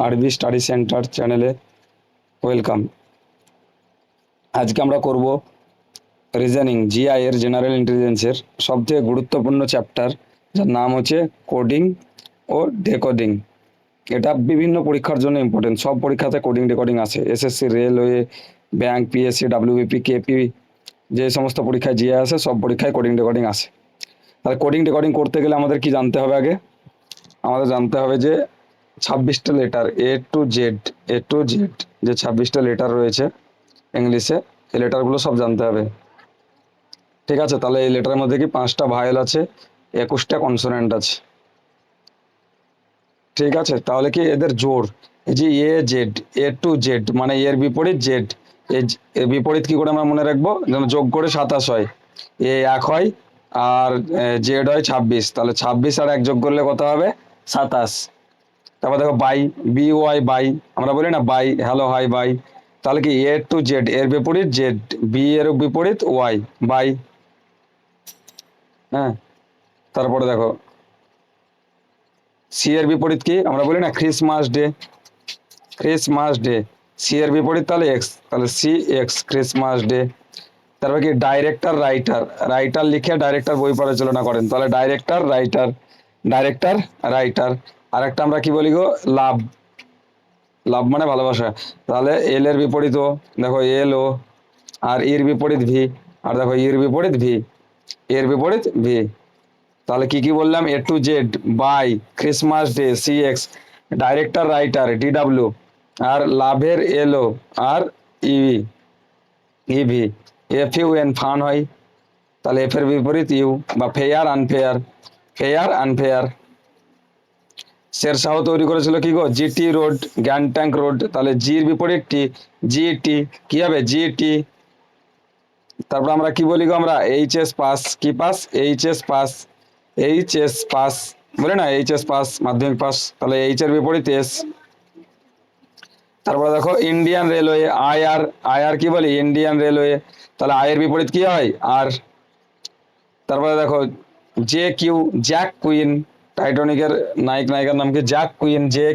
আরবি study centre চ্যানেলে welcome. আজকে আমরা করব রিজনিং জিআই এর জেনারেল ইন্টেলিজেন্সের সবথেকে গুরুত্বপূর্ণ চ্যাপ্টার, যার নাম হচ্ছে কোডিং ও ডেকোডিং। এটা বিভিন্ন পরীক্ষার জন্য ইম্পর্টেন্ট। সব পরীক্ষাতে কোডিং ডেকোডিং আসে, SSC, railway, bank, PSC, WBP, KP, যে সমস্ত পরীক্ষায় জিআই আসে সব পরীক্ষায় কোডিং ডেকোডিং আসে। তাহলে কোডিং ডেকোডিং করতে গেলে আমাদের কি জানতে হবে? আগে আমাদের জানতে হবে যে 26টা লেটার এ টু জেড যে 26টা লেটার রয়েছে ইংলিশে, এই লেটারগুলো সব জানতে হবে। ঠিক আছে, তাহলে এই লেটারের মধ্যে কি 5টা ভায়েল আছে, 21টা কনসোনেন্ট আছে। ঠিক আছে, তাহলে কি এদের জোর, এই যে এ টু জেড মানে এর বিপরীত জেড, এর বিপরীত কি করে আমরা মনে রাখবো? যেন যোগ করে 27 হয়, এ 1 হয় আর জেড হয় 26, তাহলে 26 আর 1 যোগ করলে কত হবে? 27। তারপর দেখো বাই, বি ওয়াই বাই, আমরা বলি না বাই, হ্যালো হাই বাই। তাহলে কি এ টু জেড এর বিপরীত জেড, বি এর বিপরীত ওয়াই, বাই। হ্যাঁ, তারপরে দেখো সি এর বিপরীত কি? আমরা বলি না ক্রিসমাস ডে, সি এর বিপরীত তাহলে এক্স, তাহলে সি এক্স, ক্রিসমাস ডে। তারপর কি ডাইরেক্টর রাইটার, রাইটার লিখে ডাইরেক্টর বই পরিচালনা করেন, তাহলে ডাইরেক্টর রাইটার। আর একটা আমরা কি বলি গো? লাভ, লাভ মানে ভালোবাসা। তাহলে এল এর বিপরীত ও, দেখো এল ও, আর ইর বিপরীত ভি, আর দেখো ইর বিপরীত ভি, এর বিপরীত ভি। তাহলে কি কি বললাম? A to Z by, Christmas day C X, director writer D W, আর লাভের এল ও, আর EV EV, F U N fun হয়, তাহলে এফ এর বিপরীত ইউ, বা ফেয়ার আনফেয়ার। শেরশাহ তৈরি করেছিল কি গো? জিটি রোড, গ্যাংটক রোড, তাহলে জির বিপরীত টি, জিটি, কি হবে? জিটি। তারপর আমরা কি বলি গো? আমরা এইচএস পাস, কি পাস? এইচএস পাস বলে না, এইচএস পাস মাধ্যমিক পাস, তাহলে এইচ এর বিপরীত এস। তারপরে দেখো ইন্ডিয়ান রেলওয়ে, আই আর কি বলি? ইন্ডিয়ান রেলওয়ে, তাহলে আই এর বিপরীত কি হয়? আর। তারপরে দেখো জে কিউ, জ্যাক কুইন, টাইটানিকের নায়িকার নাম কি? Jack Queen, J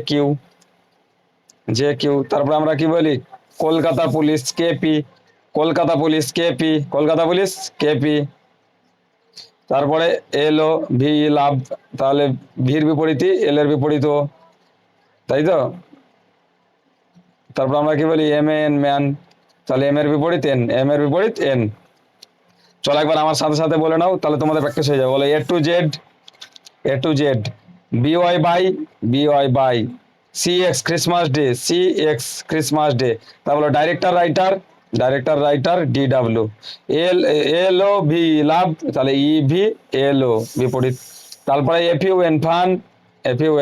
Q. তারপর আমরা কি বলি? Kolkata police KP. তারপরে এল ও ভি, লাভ, তাহলে ভির বিপরীতই এল এর বিপরীত ও, তাই তো। তারপর আমরা কি বলি? এম এন ম্যান, তাহলে এম এর বিপরীত এন। চলো একবার আমার সাথে সাথে বলে নাও, তাহলে তোমাদের প্র্যাকটিস হয়ে যাবে। বলে A to Z B Y by C X, Christmas day. তারপরে director writer D W, L O V, love, তাহলে ই ভি এল ও, বিপরীত। তারপরে এফ ইউ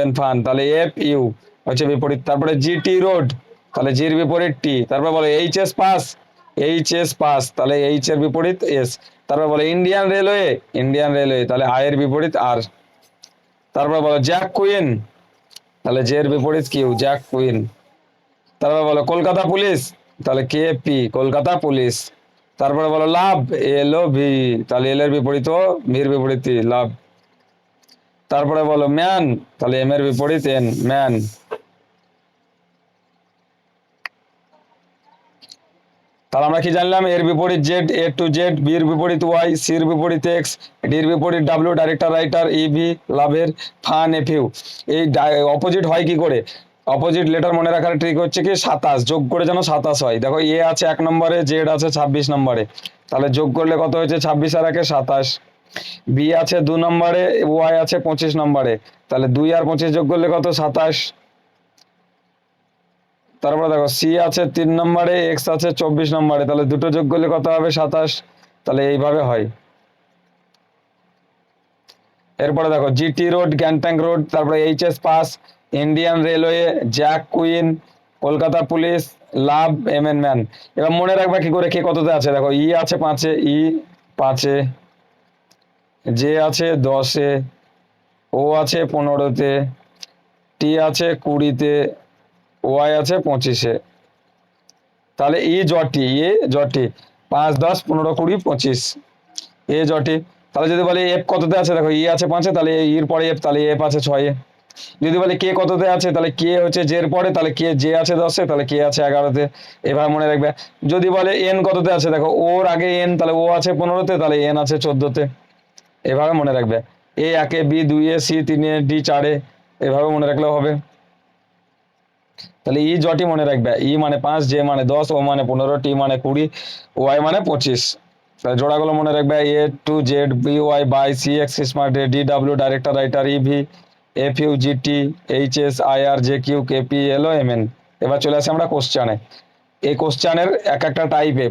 এন ফান, তাহলে এফ ইউ হচ্ছে বিপরীত। তারপরে জিটি রোড, তাহলে জির বিপরীত টি। তারপরে বলে এইচ এস পাস, তাহলে এইচ এর বিপরীত এস। তারপর বলে ইন্ডিয়ান রেলওয়ে, তাহলে আই এর বিপরীত আর। তারপর বলো জ্যাক কুইন, তাহলে জে এর বিপরীত কিউ, জ্যাক কুইন। তারপর বলো কলকাতা পুলিশ, তাহলে কে পি, কলকাতা পুলিশ। তারপরে বলো লাভ, এল ও ভি, তাহলে এল এর বিপরীত ও, ভির বিপরীত লাভ। তারপরে বলো ম্যান, তাহলে এম এর বিপরীত এন, ম্যান। তাহলে আমরা কি জানলাম? এর বিপরীত Z, A to Z, B এর বিপরীত ওয়াই, সি এর বিপরীত এক্স, ডি এর বিপরীত ডাব্লিউ, ডাইরেক্টর রাইটার ইভি, লাভের ফান এফইউ। এই অপোজিট হয় কি করে? অপোজিট লেটার মনে রাখার ট্রিক হচ্ছে কি 27 যোগ করে যেন 27 হয়। দেখো এ আছে 1 নম্বরে, জেড আছে 26 নম্বরে, তাহলে যোগ করলে কত হয়েছে? 26 আর 1 27। বি আছে 2 নম্বরে, ওয়াই আছে 25 নম্বরে, তাহলে 2 আর 25 যোগ করলে কত? 27। তারপরে দেখো সি আছে 3 নম্বরে, এক্স আছে 24 নম্বরে, তাহলে দুটো যোগ করলে কত হবে? 27। তাহলে এইভাবে হয়। এরপরে দেখো জিটি রোড, গ্যাংটক রোড, তারপরে HS pass, Indian railway, jack queen, Kolkata police, love, M N man. এবার মনে রাখবা কি করে কে কততে আছে? দেখো ই আছে 5-এ, ই 5-এ, জে আছে 10-এ, ও আছে 15-তে, টি আছে 20-তে, ওয়াই আছে 25-এ। তাহলে এ জটি 5, 10, 15, 20, 25, এ জটি। তাহলে যদি বলি এফ কততে আছে? দেখো ই আছে 5-এ, তাহলে ইর পরে এফ, তাহলে এফ আছে 6-এ। যদি বলে কে কততে আছে, তাহলে কে হচ্ছে জের পরে, তাহলে কে জে আছে 10-এ, তাহলে কে আছে 11-তে, এভাবে মনে রাখবে। যদি বলে এন কততে আছে, দেখো ওর আগে এন, তাহলে ও আছে 15-তে, তাহলে এন আছে 14-তে, এভাবে মনে রাখবে। এ 1-এ, বি 2-এ, সি 3-এ, ডি 4-এ, এভাবে মনে রাখলেও হবে। তাহলে ই জটি মনে রাখবে, ই মানে 5, জে মানে 10, ও মানে 15, টি মানে 20, ওয়াই মানে 25। তাহলে জোড়াগুলো মনে রাখবে, A to Z, B Y by, C X smart, D W director writer, E V, F U G T, H S I R J Q K P L O M N. এবার চলে আসে আমরা কোশ্চানে। এই কোশ্চানের এক একটা টাইপে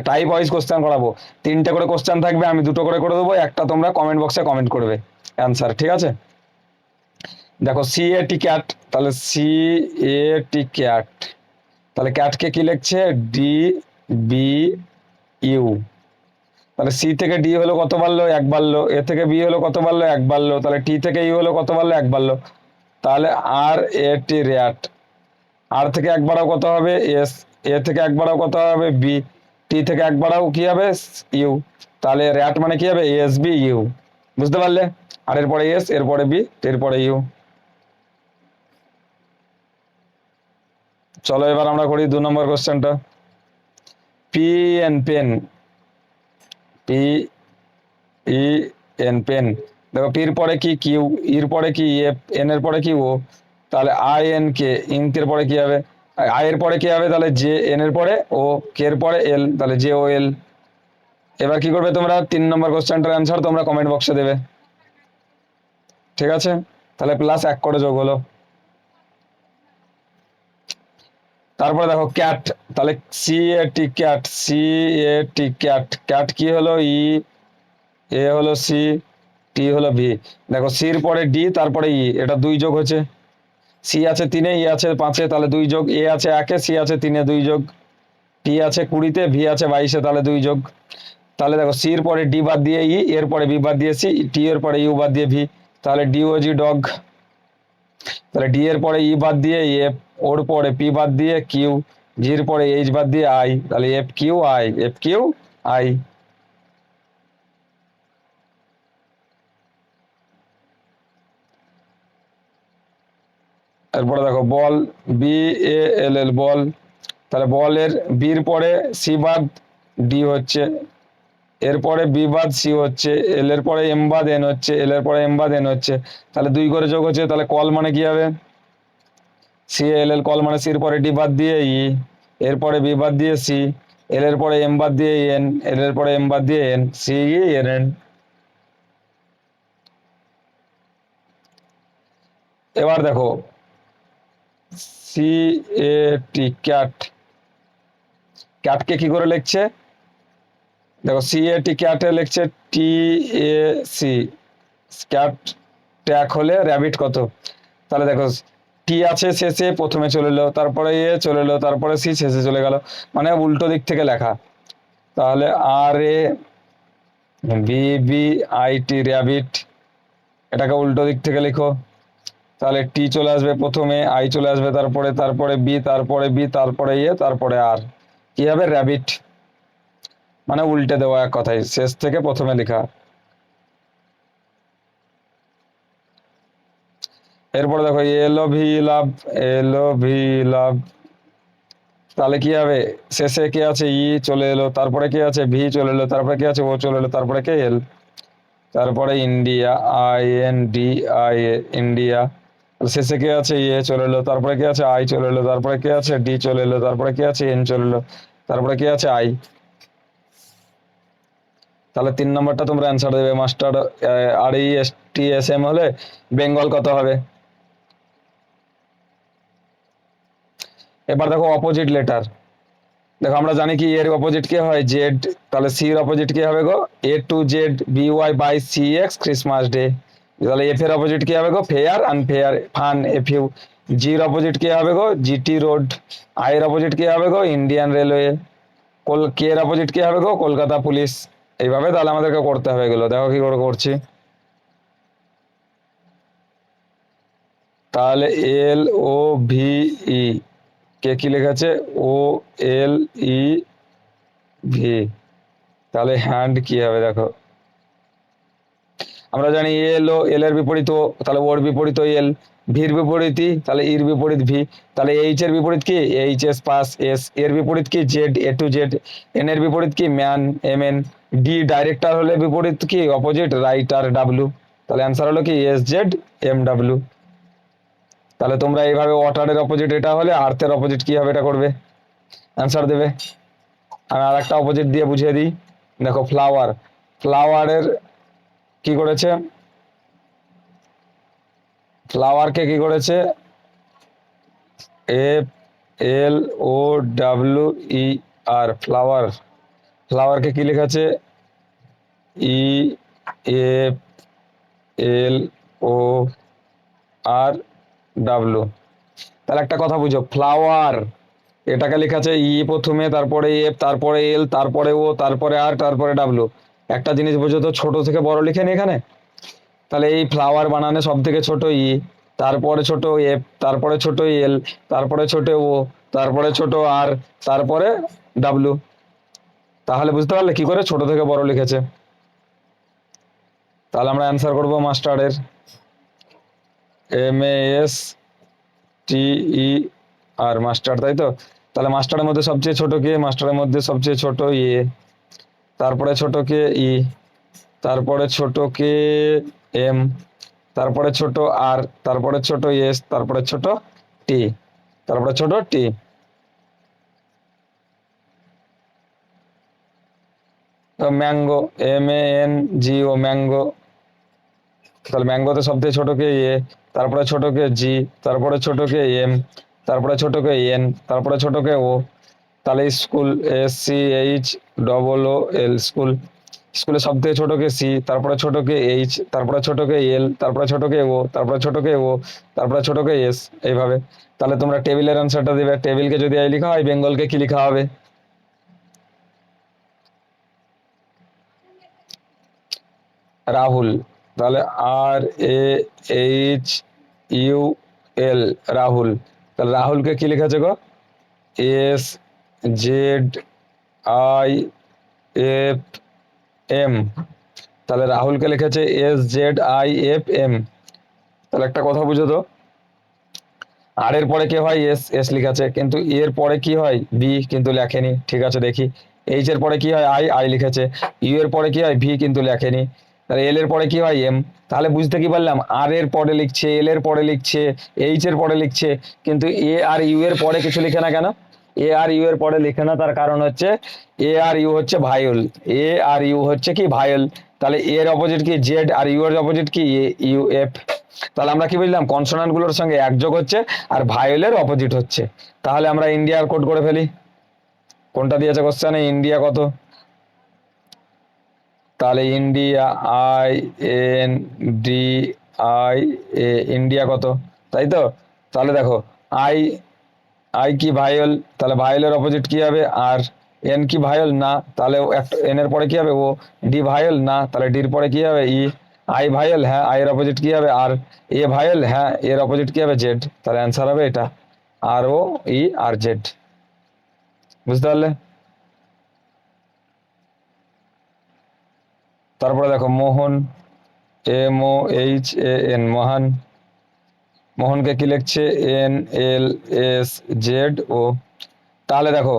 type wise question করাবো। 3টে করে কোশ্চেন থাকবে, আমি 2টো করে করে দেবো, একটা তোমরা কমেন্ট বক্সে কমেন্ট করবে অ্যান্সার, ঠিক আছে? দেখো সি এ টি ক্যাট, তাহলে সি এ টি ক্যাট, তাহলে ক্যাটকে কি লিখছে, ডি বি ইউ। তাহলে সি থেকে ডি হলো কত বাড়লো, 1 বাড়লো। এ থেকে বি হলো কত বাড়লো, 1 বাড়লো। তাহলে টি থেকে ইউ হলো কত বাড়লো, 1 বাড়লো। তাহলে আর এ টি র্যাট, আর থেকে 1 বাড়াও কত হবে, এস। এ থেকে 1 বাড়াও কত হবে, বি। টি থেকে 1 বাড়াও কি হবে, ইউ। তাহলে র্যাট মানে কি হবে, এস বি ইউ। বুঝতে পারলে? আর এরপরে এস, এরপরে বি, এরপরে ইউ। চলো এবার আমরা করি 2 নম্বর কোশ্চেনটা। P N pen, P E N pen. দেখো পির পরে কি কিউ, ইর পরে কি এফ, এন এর পরে কি ও। তাহলে আই এন কে, ইঙ্কের পরে কি হবে, আই এর পরে কি হবে, তাহলে জে, এন এর পরে ও, কে এর পরে এল, তাহলে জে ও এল। এবার কি করবে তোমরা, 3 নম্বর কোশ্চেনটার অ্যান্সার তোমরা কমেন্ট বক্সে দেবে, ঠিক আছে? তাহলে প্লাস 1 করে যোগ হলো। তারপরে দেখো ক্যাট, তাহলে সি এ টি ক্যাট, সি এ টি ক্যাট, ক্যাট কি হলো, ই, এ হলো সি, টি হলো ভি। দেখো সির পরে ডি, তারপরে ই, এটা 2 যোগ হচ্ছে। সি আছে 3-এ, ই আছে 5-এ, তাহলে 2 যোগ। এ আছে 1-এ, সি আছে 3-এ, 2 যোগ। টি আছে 20-তে, ভি আছে 22-এ, তাহলে 2 যোগ। তাহলে দেখো সির পরে ডি বাদ দিয়ে ই, এর পরে বি বাদ দিয়ে সি, টি এর পরে ইউ বাদ দিয়ে ভি, তাহলে ডি ও জি ডগ। তাহলে ডি এর পরে ই বাদ দিয়ে এফ, ওর পরে পি বাদ দিয়ে কিউ, জির পরে এইচ বাদ দিয়ে আই, তাহলে F Q I, F Q I. এরপরে দেখো বল, বি এ এল এল, বল। তাহলে বলের বির পরে সি বাদ ডি হচ্ছে, এরপরে বি বাদ সি হচ্ছে, এল এর পরে এম বাদ এন হচ্ছে, এল এর পরে এম বাদ এন হচ্ছে, তাহলে 2 করে যোগ হচ্ছে। তাহলে কল মানে কি হবে, সি এল এল, কল মানে সির পরে ডি বাদ দিয়ে ই, এরপরে বি বাদ দিয়ে সি, এল এর পরে এম বাদ দিয়ে এন, এল এর পরে এম বাদ দিয়ে N, C E N N. এবার দেখো সি এ টি ক্যাট, ক্যাটকে কি করে লিখছে, দেখো সি এ টি ক্যাটে লিখছে টি এ সি, ক্যাট ট্যাক হলে র্যাবিট কত। তাহলে দেখো টি আছে শেষে, প্রথমে চলে এলো, তারপরে এ চলে এলো, তারপরে সি শেষে চলে গেল, মানে উল্টো দিক থেকে লেখা। তাহলে R A B B I T rabbit, এটাকে উল্টো দিক থেকে লিখো। তাহলে টি চলে আসবে প্রথমে, আই চলে আসবে তারপরে, তারপরে বি, তারপরে বি, তারপরে এ, তারপরে আর, কি হবে, র্যাবিট। মানে উল্টে দেওয়া এক কথায়, শেষ থেকে প্রথমে লেখা। এরপরে দেখো এলো ভি লাভ, এলো ভি লাভ, তাহলে কি হবে, শেষে কি আছে, ই চলে এলো, তারপরে কি আছে, ভি চলে এলো, তারপরে কি আছে, ও চলে এলো, তারপরে কে এল, তারপরে India, I N D I A, India. শেষে কে আছে, ইয়ে চলে এলো, তারপরে কে আছে, আই চলে এলো, তারপরে কে আছে, ডি চলে এলো, তারপরে কে আছে, এন চলে এলো, তারপরে কে আছে, আই। তাহলে 3 নম্বরটা তোমরা অ্যান্সার দেবে, master. R E S T S M হলে বেঙ্গল কত হবে। এবার দেখো অপোজিট লেটার, দেখো আমরা জানি কি এর অপোজিট কি হয়, জেড। তাহলে সি এর অপোজিট কি হবে গো, A to Z B Y by C X Christmas day. তাহলে এফ এর অপোজিট কি হবে গো, fair unfair, fun, F U. G এর অপোজিট কি হবে গো, জিটি রোড। আই এর অপোজিট কি হবে গো, ইন্ডিয়ান রেলওয়ে। কে এর অপোজিট কি হবে গো, কলকাতা পুলিশ। এইভাবে তাহলে আমাদেরকে করতে হবে এগুলো, দেখো কি করে করছি। তাহলে এল ও ভি ই, কে কি লেখা আছে, ও এল ই ভি। তাহলে হ্যান্ড কি হবে দেখো, আমরা জানি এল ও, এল এর বিপরীত ও, তাহলে ওর বিপরীত এল। ভির বিপরীত ই, তাহলে ইর বিপরীত ভি। তাহলে এইচ এর বিপরীত কি? H S pass S. এর বিপরীত কি? Z A to Z. N এর বিপরীত কি? Man M N. D director হলে বিপরীত কি? Opposite writer W. তাহলে অ্যান্সার হলো কি? S Z M W. তাহলে তোমরা এইভাবে ওয়াটারের অপোজিট এটা হলে আর্থের অপোজিট কি হবে এটা করবে, অ্যান্সার দেবে। আমি আর একটা অপোজিট দিয়ে বুঝিয়ে দিই। দেখো ফ্লাওয়ার, ফ্লাওয়ারের কি করেছে? ফ্লাওয়ারকে কি করেছে? F L O W E R, flower. ফ্লাওয়ারকে কি লেখা আছে? E F L O R W. তাহলে একটা কথা বুঝো, ফ্লাওয়ার এটাকে লেখা আছে ই প্রথমে, তারপরে এফ, তারপরে এল, তারপরে ও, তারপরে আর, তারপরে ডাব্লু। একটা জিনিস বুঝো তো, ছোট থেকে বড় লিখে নি এখানে। তাহলে এই ফ্লাওয়ার বানানে সব থেকে ছোট ই, তারপরে ছোট এফ, তারপরে ছোট এল, তারপরে ছোট ও, তারপরে ছোট আর, তারপরে ডাব্লু। তাহলে বুঝতে পারলে কি করে ছোট থেকে বড় লিখেছে। তাহলে আমরা অ্যান্সার করবো মাস্টার্ডের MAS TE আর, মাস্টার্ড, তাই তো। তাহলে মাস্টারের মধ্যে সবচেয়ে ছোট কে? মাস্টারের মধ্যে সবচেয়ে ছোট ইয়ে, তারপরে ছোট কে ই, তারপরে ছোট কে এম, তারপরে ছোট আর, তারপরে ছোট এস, তারপরে ছোট টি, তারপরে ছোট টি। Mango, MANGO, mango. তাহলে ম্যাঙ্গোতে সব থেকে ছোট কে এ, তারপরে ছোট কে জি, তারপরে ছোট কে এম, তারপরে ছোট কে এন, তারপরে ছোট কে ও। তাহলে স্কুল, SCHOOL, স্কুল। স্কুলে সব থেকে ছোট কে সি, তারপরে ছোট কে এইচ, তারপরে ছোট কে এল, তারপরে ছোট কে ও, তারপরে ছোট কে ও, তারপরে ছোট কে এস, এইভাবে। তাহলে তোমরা টেবিলের অ্যান্সারটা দিবে। টেবিলকে যদি আই লেখা হয়, বেঙ্গলকে কি লেখা হবে? রাহুল। তাহলে RAHUL, রাহুল। তাহলে রাহুলকে কি লেখা আছে গো? SZIFM। তাহলে রাহুলকে লিখেছে SZIFM। তাহলে একটা কথা বুঝো তো, আর এর পরে কি হয়? এস, এস লিখেছে, কিন্তু এর পরে কি হয়? বি, কিন্তু লেখেনি। ঠিক আছে, দেখি। এইচ এর পরে কি হয়? আই, আই লিখেছে। ইউ এর পরে কি হয়? ভি, কিন্তু লেখেনি। তাহলে এল এর পরে কি হয়? এম। তাহলে বুঝতে কি পারলাম? আর এর পরে লিখছে, এল এর পরে লিখছে, এইচ এর পরে লিখছে, কিন্তু এ আর ইউ এর পরে কিছু লিখে না কেন? এ আর ইউ এর পরে লিখে না, তার কারণ হচ্ছে এ আর ইউ হচ্ছে ভাইল, এ আর ইউ হচ্ছে কি? ভাইল। তাহলে এর অপোজিট কি? জেড। আর ইউ এর অপোজিট কি? এ ইউ এফ। তাহলে আমরা কি বুঝলাম? কনসোনান্ট গুলোর সঙ্গে একযোগ হচ্ছে আর ভায়োলের অপোজিট হচ্ছে। তাহলে আমরা ইন্ডিয়ার কোড করে ফেলি। কোনটা দিয়েছে কোশ্চেনে? ইন্ডিয়া কত? তাহলে ইন্ডিয়া, INDIA, ইন্ডিয়া কত, তাই তো। তাহলে দেখো, আই, আই কি? ভায়োল। তাহলে ভায়োলের অপোজিট কি হবে? আর। এন কি ভায়োল? না। তাহলে একটা এন এর পরে কি হবে? ও। ডি ভায়োল? না। তাহলে ডির পরে কি হবে? ই। আই ভায়োল? হ্যাঁ। আই এর অপোজিট কি হবে? আর। এ ভায়োল? হ্যাঁ। এর অপোজিট কি হবে? জেড। তাহলে অ্যান্সার হবে এটা, ROE আর জেড। বুঝতে পারলে? তারপরে দেখো মোহন, MOHAN, মহান। মোহনকে কি লিখছে? NLSZO। তাহলে দেখো,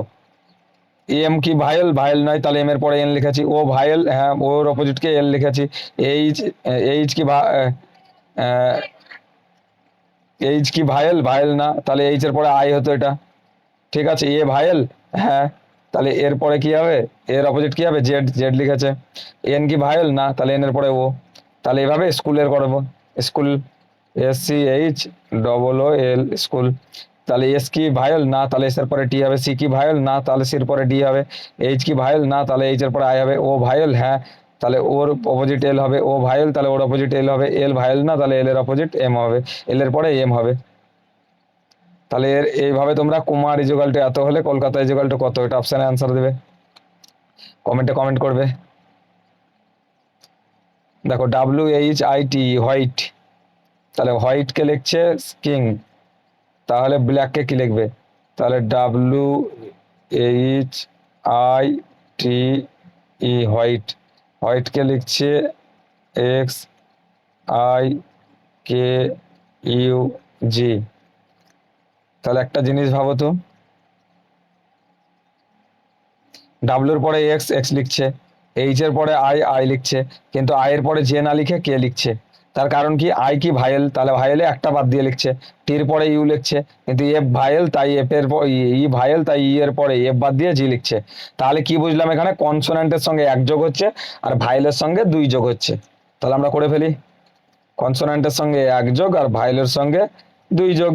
এম কি ভাইল? ভাইল নয়, তাহলে এম এর পরে এন লিখেছি। ও ভাইল, হ্যাঁ, ওর অপোজিট কে এল লিখেছি। এইচ, এইচ কি এইচ কি ভাইল? ভাইল না, তাহলে এইচ এর পরে আই হতো এটা। ঠিক আছে, এ ভাইল, হ্যাঁ। তাহলে এর পরে কি হবে? এর অপোজিট কি হবে? জেড, জেড লিখেছে। এন কি ভাইল? না, তাহলে এন এর পরে ও। তাহলে এভাবে স্কুলের করবো। School, SCHOOL, school. তাহলে এস কি ভাইল? না, তাহলে এস এর পরে টি হবে। সি কি ভাইল? না, তাহলে সির পরে ডি হবে। এইচ কি ভাইল? না, তাহলে এইচ এর পরে আই হবে। ও ভাইল, হ্যাঁ, তাহলে ওর অপোজিট এল হবে। ও ভাইল, তাহলে ওর অপোজিট এল হবে। এল ভাইল না, তাহলে এল এর অপোজিট এম হবে। এল এর পরে এম হবে। তাহলে এইভাবে তোমরা কুমার ইজুগাল টু এত হলে কলকাতা ইজুগাল টু কত, এটা অপশানে অ্যান্সার দেবে। কমেন্টে কমেন্ট করবে। দেখো WHIT, হোয়াইট। তাহলে হোয়াইটকে লিখছে কিং, তাহলে ব্ল্যাককে কি লিখবে? তাহলে WHITE, হোয়াইট। হোয়াইটকে লিখছে XIKE, ইউ জি। তাহলে একটা জিনিস ভাবো তো, ডাব্লিউর পরে এক্স এক্স লিখছে, এইচ এর পরে আই আই লিখছে, কিন্তু আই এর পরে জে না লিখে কে লিখছে। তার কারণ কি, আই কি ভাইয়েল, তাহলে ভাইয়েলে একটা বাদ দিয়ে লিখছে। টির পরে ইউ লিখছে, কিন্তু এফ ভাইয়েল তাই এফ এর ই ভাইয়েল তাই ই এর পরে এফ বাদ দিয়ে জি লিখছে। তাহলে কি বুঝলাম, এখানে কনসোন্যান্টের সঙ্গে এক যোগ হচ্ছে আর ভাইয়েলের সঙ্গে দুই যোগ হচ্ছে। তাহলে আমরা করে ফেলি, কনসোন্যান্টের সঙ্গে এক যোগ আর ভাইয়েলের সঙ্গে দুই যোগ।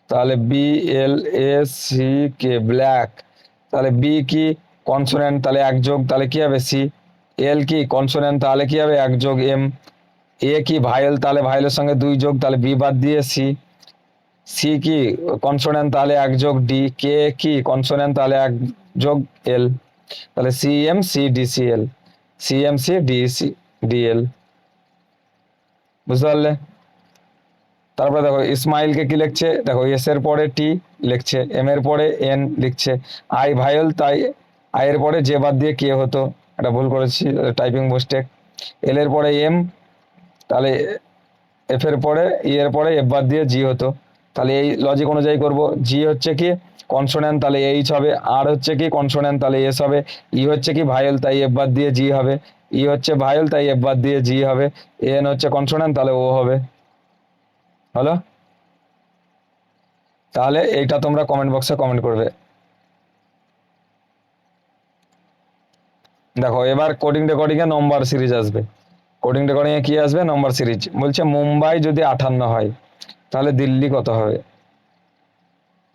তাহলে B L A C K black. তাহলে বি কি কনসোনেন্ট, তাহলে এক যোগ, তাহলে কি হবে সি। এল কি কনসোনেন্ট, তাহলে কি হবে এক যোগ এম। এ কি ভাইয়েল, তাহলে ভাইয়েলের সঙ্গে দুই যোগ, তাহলে বি বাদ দিয়ে সি। সি কি কনসোনেন্ট, তাহলে এক যোগ ডি। কে কি কনসোনেন্ট, তাহলে এক যোগ এল। তাহলে C M C D C L, C M C D C D L. বুঝতে পারলে? তারপরে দেখো ইসমাইলকে কি লিখছে, দেখো এস এর পরে টি লিখছে, এম এর পরে এন লিখছে, আই ভাইয়েল তাই আই এর পরে যে বাদ দিয়ে কে হতো, এটা ভুল করেছি, টাইপিং মিস্টেক। এল এর পরে এম, তাহলে এফ এর পরে ই এর পরে এফ বাদ দিয়ে জি হতো। তাহলে এই লজিক অনুযায়ী করব। জি হচ্ছে কি কনসোনেন্ট, তাহলে এইচ হবে। আর হচ্ছে কি কনসোনেন্ট, তাহলে এস হবে। ই হচ্ছে কি ভাইয়েল, তাই এফ বাদ দিয়ে জি হবে। ই হচ্ছে ভাইয়েল, তাই এফ বাদ দিয়ে জি হবে। এন হচ্ছে কনসোনেন্ট, তাহলে ও হবে। হলো? তাহলে এইটা তোমরা কমেন্ট বক্সে কমেন্ট করবে। দেখো এবার কোডিং রেকর্ডিং এ নম্বর সিরিজ আসবে। কোডিং রেকর্ডিং এ কি আসবে, নম্বর সিরিজ। বলছে মুম্বাই যদি 58 হয় তাহলে দিল্লি কত হবে।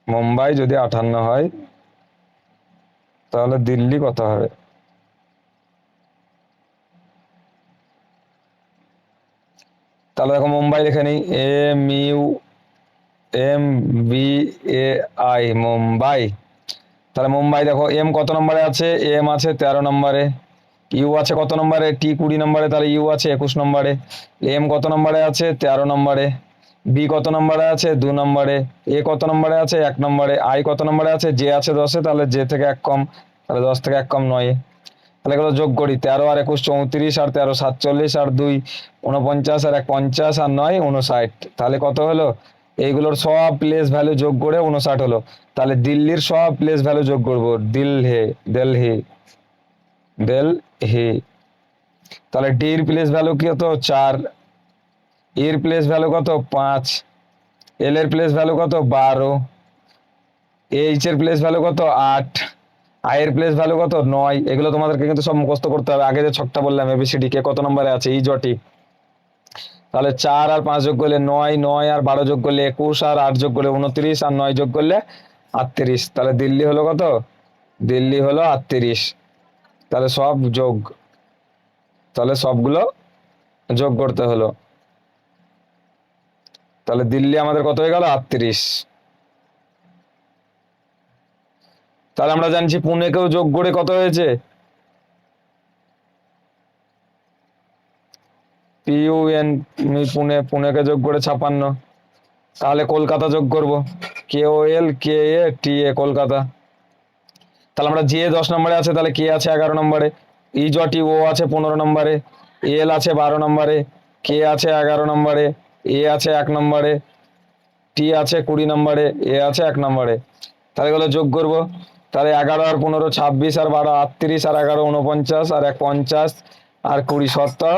মুম্বাই যদি 58 হয় তাহলে দিল্লি কত হবে। তাহলে দেখো মুম্বাই লিখে নিই, M U M B A I, Mumbai. তাহলে মুম্বাই দেখো এম কত নম্বরে আছে, এম আছে 13 নম্বরে। ইউ আছে কত নম্বরে, টি 20 নম্বরে, তাহলে ইউ আছে 21 নম্বরে। এম কত নম্বরে আছে, 13 নম্বরে। বি কত নম্বরে আছে, 2 নম্বরে। এ কত নম্বরে আছে, 1 নম্বরে। আই কত নম্বরে আছে, জে আছে 10-এ, তাহলে জে থেকে এক কম, তাহলে 10 থেকে এক কম 9। তাহলে এগুলো যোগ করি, 13 আর 21 34, আর 13 47, আর 2 49, আর 1 50, আর 9 59। তাহলে কত হলো, এইগুলোর সব প্লেস ভ্যালু যোগ করে 59 হলো। তাহলে দিল্লির সব প্লেস ভ্যালু যোগ করবো, দিল্লি দিল্লি দিল্লি। তাহলে ডির প্লেস ভ্যালু কত, 4। এর প্লেস ভ্যালু কত, 5। এল এর প্লেস ভ্যালু কত, 12। এইচ এর প্লেস ভ্যালু কত, 8। আই এর প্লেস ভ্যালু কত, 9। এগুলো তোমাদেরকে কিন্তু সব মুখস্থ করতে হবে। আগে যে ছকটা বললাম এবিসিডি, কে কত নম্বরে আছে, এই জটি। তাহলে 4 আর 5 যোগ করলে 9, 9 আর 12 যোগ করলে 21, আর 8 যোগ করলে 29, আর 9 যোগ করলে 38। তাহলে দিল্লি হলো কত, দিল্লি হলো 38। তাহলে সব যোগ, তাহলে সবগুলো যোগ করতে হলো। তাহলে দিল্লি আমাদের কত হয়ে গেল, 38। তাহলে আমরা জানছি পুনেকেও যোগ করে কত হয়েছে, পিইউএন, পুনে, পুনেকে যোগ করে 56। তাহলে কলকাতা যোগ করব, কে ও এল কে এ টি এ, কলকাতা। তাহলে আমরা যে 10 নম্বরে আছে, তাহলে কে আছে 11 নম্বরে, ই জটি ও আছে 15 নম্বরে, এল আছে 12 নম্বরে, কে আছে 11 নম্বরে, এ আছে 1 নম্বরে, টি আছে 20 নম্বরে, এ আছে 1 নম্বরে। তাহলে এগুলো যোগ করব। তাহলে 11 আর 15 26, আর 12 38, আর 11 49, আর 1 50, আর 20 70,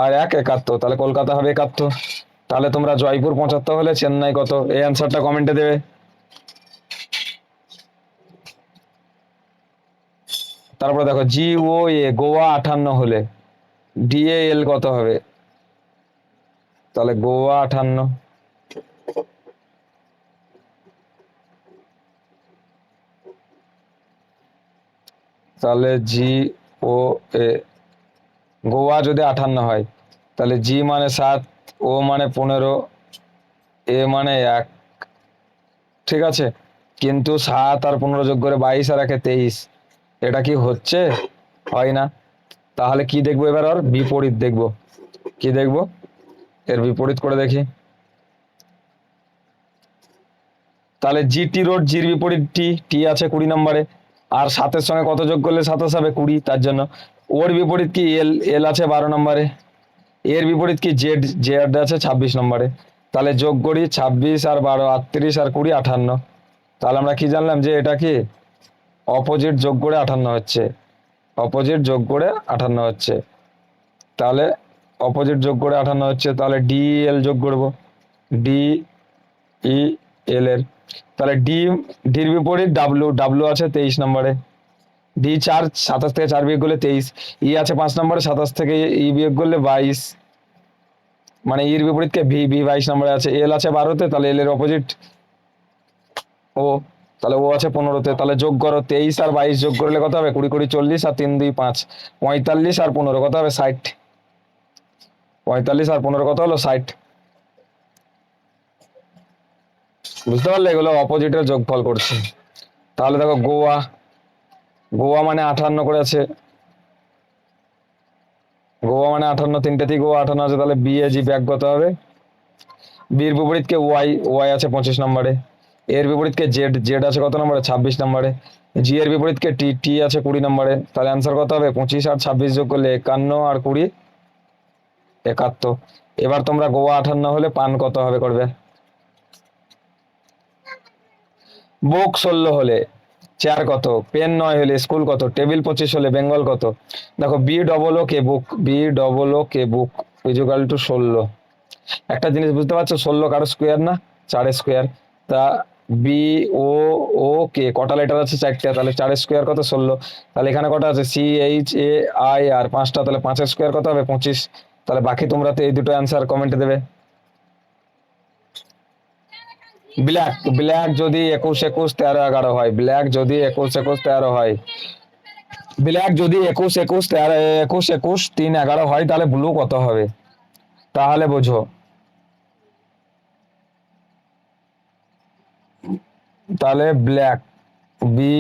আর 1 71। তাহলে কলকাতা হবে 71। তাহলে তোমরা জয়পুর 75 হলে চেন্নাই কত, এই অ্যান্সারটা কমেন্টে দেবে। তারপরে দেখো জি ও এ, গোয়া 58 হলে ডি এ এল কত হবে। তাহলে গোয়া 58, তাহলে জি ও এ, গোয়া যদি 58 হয় তাহলে জি মানে 7, ও মানে 15, এ মানে 1। ঠিক আছে, কিন্তু 7 আর 15 যোগ করে 22, আর 1 23। এটা কি হচ্ছে, হয় না। তাহলে কি দেখবো, এবার ওর বিপরীত দেখবো। কি দেখবো, এর বিপরীত করে দেখি। তাহলে জিটি রোড, জির বিপরীত টি, টি আছে 20 নম্বরে। আর 7-এর সঙ্গে কত যোগ করলে 27 হবে, 20, তার জন্য। ওর বিপরীত কি, এল, এল আছে 12 নম্বরে। এর বিপরীত কি জেড, জেড আছে 26 নম্বরে। তাহলে যোগ করি 26 আর 12 38 আর 20 58। তাহলে আমরা কি জানলাম যে এটা কি অপোজিট যোগ করে 58 হচ্ছে, অপোজিট যোগ করে 58 হচ্ছে। তাহলে অপোজিট যোগ করে 58 হচ্ছে, তাহলে ডি এল যোগ করব, ডি ই এল এর। তাহলে ডির বিপরীত ডাব্লু, ডাব্লু আছে 23 নম্বরে। ডি 4, 27 থেকে 4 বিয়োগ করলে 23। ই আছে 5 নম্বরে, 27 থেকে ই বিয়োগ করলে 22, মানে ইর বিপরীতকে ভি, ভি 22 নম্বরে আছে। এল আছে 12তে, তাহলে এল এর অপোজিট ও, তাহলে ও আছে 15তে। তাহলে যোগ করো 23 আর 22 যোগ করলে কত হবে? 20 20 40 আর 3 2 5, 45 আর 15 কত হবে? 60। 45 আর 15 কত হলো? 60। বুঝতে পারলে? এগুলো অপোজিটের যোগফল করছে। তাহলে দেখো গোয়া, গোয়া মানে 58 করে আছে, গোয়া মানে 58, তিনটেতেই গোয়া 58 আছে। তাহলে বি এ জি ব্যাক কত হবে? বির বিপরীতকে ওয়াই, ওয়াই আছে 25 নম্বরে। এর বিপরীতকে জেড, জেড আছে কত নম্বরে? 26 নম্বরে। জি এর বিপরীতকে টি, টি আছে 20 নম্বরে। তাহলে অ্যান্সার কত হবে? 25 আর 26 যোগ করলে 51 আর 20 71। এবার তোমরা গোয়া 58 হলে পান কত হবে করবে? বুক 16 হলে চেয়ার কত? পেন 9 হলে স্কুল কত? টেবিল 25 হলে বেঙ্গল কত? দেখো B double O K book, B double O K book equal to 16। একটা জিনিস বুঝতে পারছো, 16 কারো স্কোয়ার না, 4 স্কোয়ার। তা বি ও ও কে কটা লেটার আছে? 4টে, তাহলে 4 স্কোয়ার কত? 16। তাহলে এখানে কটা আছে? সি এইচ এ আই আর 5টা, তাহলে 5 স্কোয়ার কত হবে? 25। তাহলে বাকি তোমরা তো এই দুটো অ্যান্সার কমেন্টে দেবে। ব্ল্যাক, ব্ল্যাক যদি 21 21 13 11 হয়, ব্ল্যাক যদি 21 21 13 হয়, ব্ল্যাক যদি 21 21 13 21 21 3 11 হয়, তাহলে ব্লু কত হবে? তাহলে বোঝো। তাহলে black, B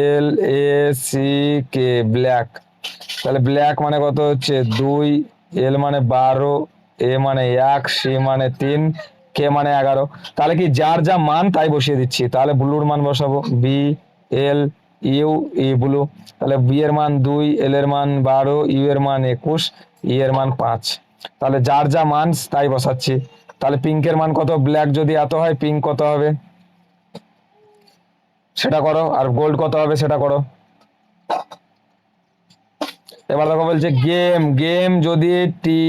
L A C K, black. তাহলে ব্ল্যাক মানে কত হচ্ছে? 2, এল মানে 12, এ মানে 1, সি মানে 3, কে মানে 11। তাহলে কি যার যা মান তাই বসিয়ে দিচ্ছি। তাহলে ব্লুর মান বসাবো, B L U E blue. তাহলে বি এর মান 2, এল এর মান 12, ইউ এর মান 21, ই এর মান 5। তাহলে যার যা মান তাই বসাচ্ছি। তাহলে পিঙ্কের মান কত? ব্ল্যাক যদি এত হয়, পিঙ্ক কত হবে সেটা করো, আর গোল্ড কত হবে সেটা করো। এবার দেখো বলছে গেম, গেম যদি টি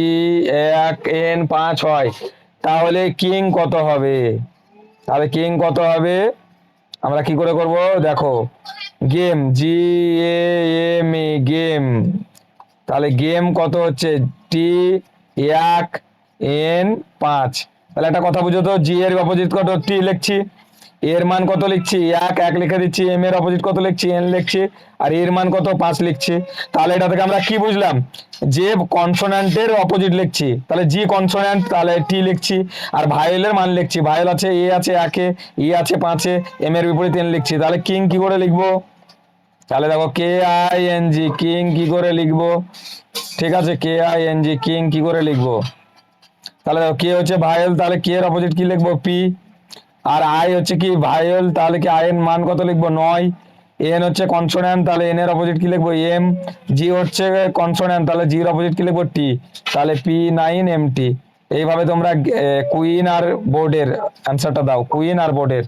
1 এন 5 হয়, তাহলে কিং কত হবে? তাহলে কিং কত হবে আমরা কি করে করব? দেখো game, G A M E, game. তাহলে গেম কত হচ্ছে? T 1 N 5। তাহলে একটা কথা বুঝো তো, জি এর অপোজিট কত? টি লিখছি, এর মান কত লিখছি? 1 1 লিখে দিচ্ছি। এম এর অপোজিট কত লিখছি? এন লিখছি। আর এর মান কত? 5 লিখছি। তাহলে এটা থেকে আমরা কি বুঝলাম? যে কনসোন্যান্টের অপোজিট লিখছি, তাহলে জি কনসোন্যান্ট, তাহলে টি লিখছি। আর ভাইয়েলের মান লিখছি, ভাইয়েল আছে এ আছে 1-এ, ই আছে 5-এ, এম এর বিপরীত এন লিখছি। তাহলে কিং কি করে লিখবো? তাহলে দেখো কে আই এন জি, কিং কি করে লিখবো? ঠিক আছে, কে আই এন জি, কিং কি করে লিখবো? তাহলে দেখো কে হচ্ছে ভাইয়েল, তাহলে কে এর অপোজিট কি লিখবো? পি। আর আই হচ্ছে কি ভাইয়েল, তাহলে কি আই এর মান কত লিখবো? 9। এন হচ্ছে কনসোন্যান্ট, তাহলে এন এর অপোজিট কি লিখবো? এম। জি হচ্ছে কনসোন্যান্ট, তাহলে জি এর অপোজিট কি লিখবো? টি। তাহলে P9 MT। এইভাবে তোমরা কুইন আর বোর্ডের অ্যান্সারটা দাও, কুইন আর বোর্ডের।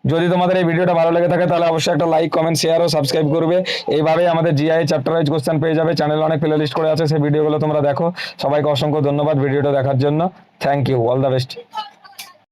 যদি তোমাদের এই ভিডিওটা ভালো লেগে থাকে তাহলে অবশ্যই একটা লাইক, কমেন্ট, শেয়ার ও সাবস্ক্রাইব করবে। এইভাবেই আমাদের জিআই চ্যাপ্টার ওয়াইজ কোশ্চেন পেয়ে যাবে। চ্যানেলে অনেক প্লে লিস্ট করে আছে, সেই ভিডিওগুলো তোমরা দেখো। সবাইকে অসংখ্য ধন্যবাদ ভিডিওটা দেখার জন্য। Thank you, all the best.